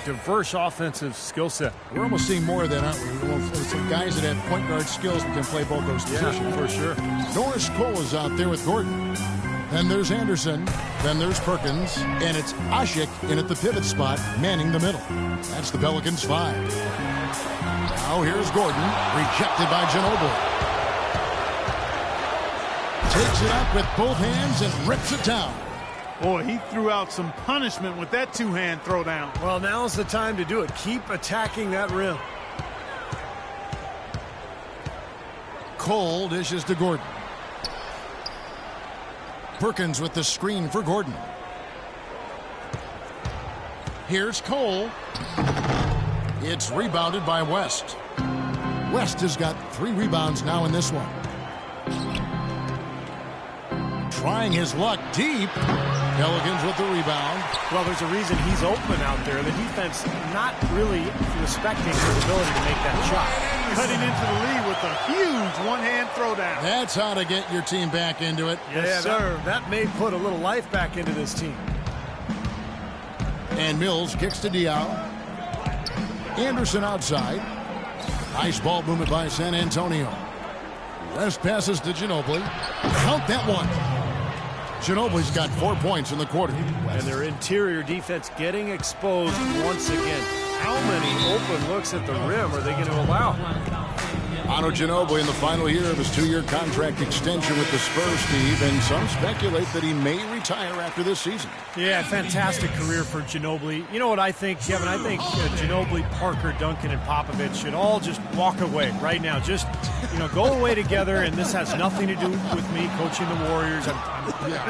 diverse offensive skill set. We're almost seeing more of that, aren't we? Well, some guys that have point guard skills that can play both those positions. Yeah, for sure. Norris Cole is out there with Gordon. Then there's Anderson. Then there's Perkins. And it's Ashik in at the pivot spot, manning the middle. That's the Pelicans' 5. Now here's Gordon, rejected by Ginobili. Takes it up with both hands and rips it down. Boy, he threw out some punishment with that two-hand throwdown. Well, now's the time to do it. Keep attacking that rim. Cole dishes to Gordon. Perkins with the screen for Gordon. Here's Cole. It's rebounded by West. West has got 3 rebounds now in this one. Trying his luck deep. Pelicans with the rebound. Well, there's a reason he's open out there. The defense not really respecting his ability to make that shot. Cutting into the lead with a huge one-hand throwdown. That's how to get your team back into it. Yes, sir. That may put a little life back into this team. And Mills kicks to Diaw. Anderson outside. Nice ball movement by San Antonio. West passes to Ginobili. Count that one. Ginobili's got 4 points in the quarter. And their interior defense getting exposed once again. How many open looks at the rim are they going to allow? Manu Ginobili in the final year of his 2-year contract extension with the Spurs, Steve, and some speculate that he may retire after this season. Yeah, fantastic career for Ginobili. You know what I think, Kevin? I think Ginobili, Parker, Duncan, and Popovich should all just walk away right now. Just, go away together, and this has nothing to do with me coaching the Warriors.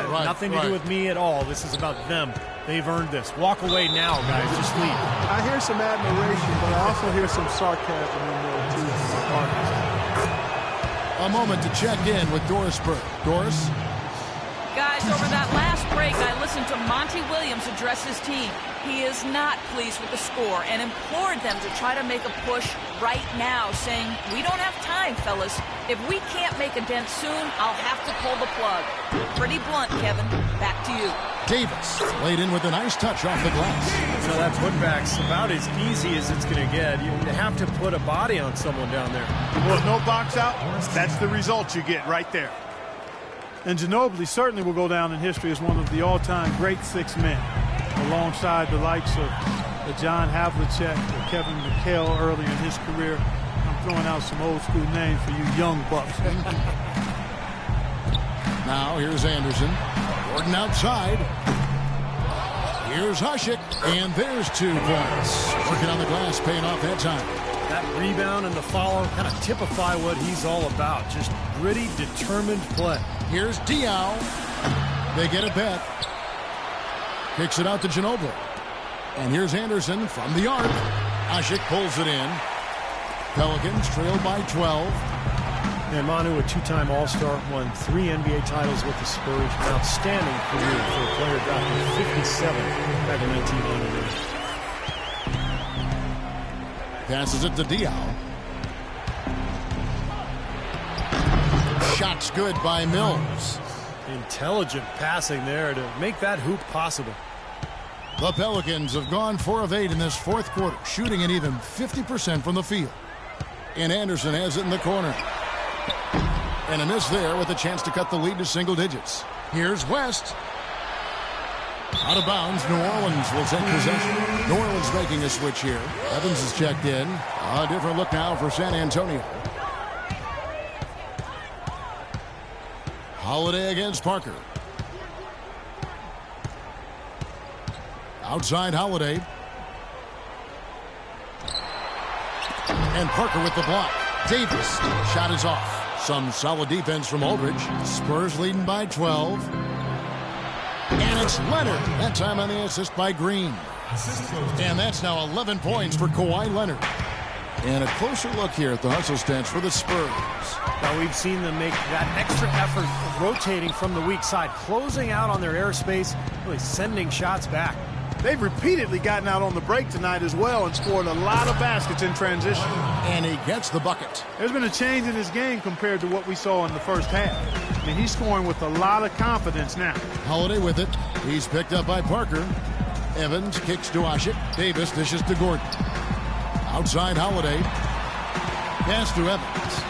Nothing to do with me at all. This is about them. They've earned this. Walk away now, guys. Just leave. I hear some admiration, but I also hear some sarcasm in there, too. A moment to check in with Doris Burke. Doris? Guys, over that last break, I listened to Monty Williams address his team. He is not pleased with the score and implored them to try to make a push right now, saying, "We don't have time, fellas. If we can't make a dent soon, I'll have to pull the plug." Pretty blunt, Kevin. Back to you. Davis laid in with a nice touch off the glass. So that putback's about as easy as it's going to get. You have to put a body on someone down there. Well, no box out, that's the result you get right there. And Ginobili certainly will go down in history as one of the all-time great 6 men, alongside the likes of John Havlicek or Kevin McHale early in his career. I'm throwing out some old-school names for you young bucks. Now here's Anderson. Gordon outside. Here's Hushik, and there's 2 points. Working on the glass, paying off that time. That rebound and the follow kind of typify what he's all about. Just gritty, determined play. Here's Diaw. They get it back. Kicks it out to Ginobili. And here's Anderson from the arc. Ashik pulls it in. Pelicans trailed by 12. And Manu, a 2-time All-Star, won 3 NBA titles with the Spurs. An outstanding career for a player drafted 57 back in 1999. Passes it to Diaw. Shot's good by Mills. Intelligent passing there to make that hoop possible. The Pelicans have gone 4 of 8 in this 4th quarter, shooting an even 50% from the field. And Anderson has it in the corner. And a miss there with a chance to cut the lead to single digits. Here's West. Out of bounds, New Orleans will take possession. New Orleans making a switch here. Evans is checked in. A different look now for San Antonio. Holiday against Parker. Outside Holiday. And Parker with the block. Davis. Shot is off. Some solid defense from Aldridge. Spurs leading by 12. And it's Leonard. That time on the assist by Green. And that's now 11 points for Kawhi Leonard. And a closer look here at the hustle stats for the Spurs. Now we've seen them make that extra effort of rotating from the weak side, closing out on their airspace, really sending shots back. They've repeatedly gotten out on the break tonight as well and scored a lot of baskets in transition. And he gets the bucket. There's been a change in his game compared to what we saw in the first half. I mean, he's scoring with a lot of confidence now. Holiday with it. He's picked up by Parker. Evans kicks to Ashik. Davis dishes to Gordon. Outside Holiday. Pass to Evans.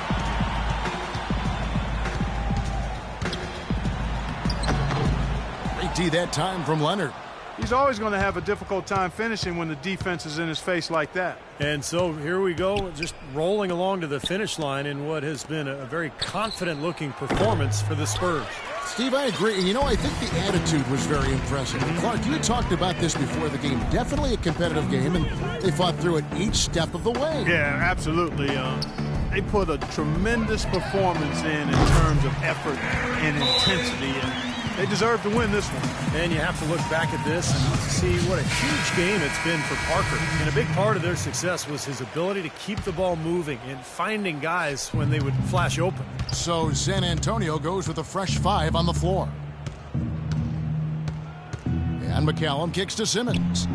Great D that time from Leonard. He's always going to have a difficult time finishing when the defense is in his face like that. And so here we go, just rolling along to the finish line in what has been a very confident-looking performance for the Spurs. Steve, I agree. And, I think the attitude was very impressive. Clark, you talked about this before the game. Definitely a competitive game, and they fought through it each step of the way. Yeah, absolutely. They put a tremendous performance in terms of effort and intensity, and they deserve to win this one. And you have to look back at this and see what a huge game it's been for Parker. And a big part of their success was his ability to keep the ball moving and finding guys when they would flash open. So San Antonio goes with a fresh 5 on the floor. And McCallum kicks to Simmons.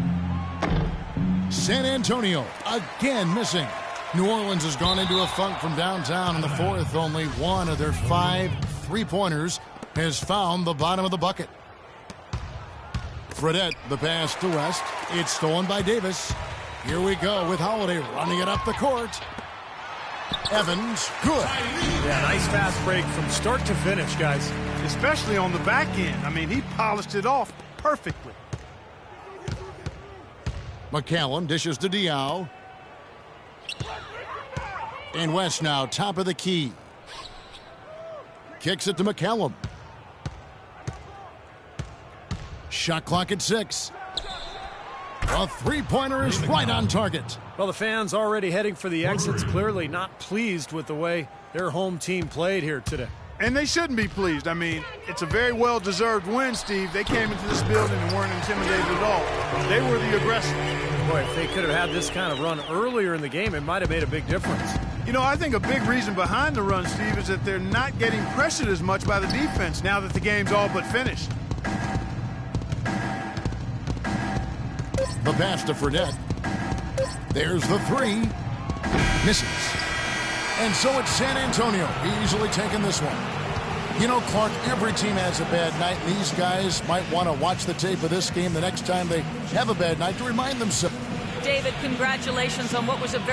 San Antonio again missing. New Orleans has gone into a funk from downtown in the fourth. Only one of their 5 3-pointers has found the bottom of the bucket. Fredette, the pass to West. It's stolen by Davis. Here we go with Holiday running it up the court. Evans, good. Yeah, nice fast break from start to finish, guys. Especially on the back end. I mean, he polished it off perfectly. McCallum dishes to Diaw. And West now, top of the key. Kicks it to McCallum. Shot clock at 6. A 3-pointer is right on target. Well, the fans already heading for the exits, clearly not pleased with the way their home team played here today. And they shouldn't be pleased. I mean, it's a very well-deserved win, Steve. They came into this building and weren't intimidated at all. They were the aggressors. Boy, if they could have had this kind of run earlier in the game, it might have made a big difference. I think a big reason behind the run, Steve, is that they're not getting pressured as much by the defense now that the game's all but finished. The pass to Fredette. There's the 3. Misses. And so it's San Antonio easily taking this one. Clark, every team has a bad night, and these guys might want to watch the tape of this game the next time they have a bad night to remind themselves. David, congratulations on what was a very